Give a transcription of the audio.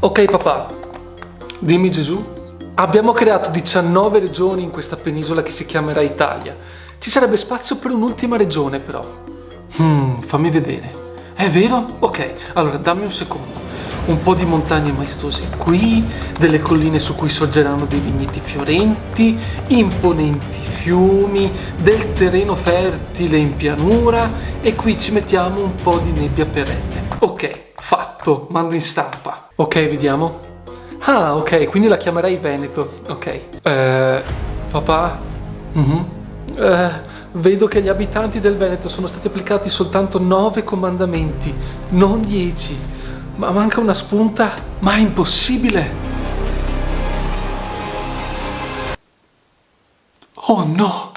Ok papà, dimmi Gesù. Abbiamo creato 19 regioni in questa penisola che si chiamerà Italia. Ci sarebbe spazio per un'ultima regione però. Fammi vedere. È vero? Ok, allora dammi un secondo. Un po' di montagne maestose qui, delle colline su cui sorgeranno dei vigneti fiorenti, imponenti fiumi, del terreno fertile in pianura e qui ci mettiamo un po' di nebbia perenne. Ok, fatto, mando in stampa. Ok, vediamo. Ah, ok, quindi la chiamerai Veneto. Ok. Papà? Mhm. Vedo che agli abitanti del Veneto sono stati applicati soltanto 9 comandamenti, non 10. Ma manca una spunta? Ma è impossibile! Oh no!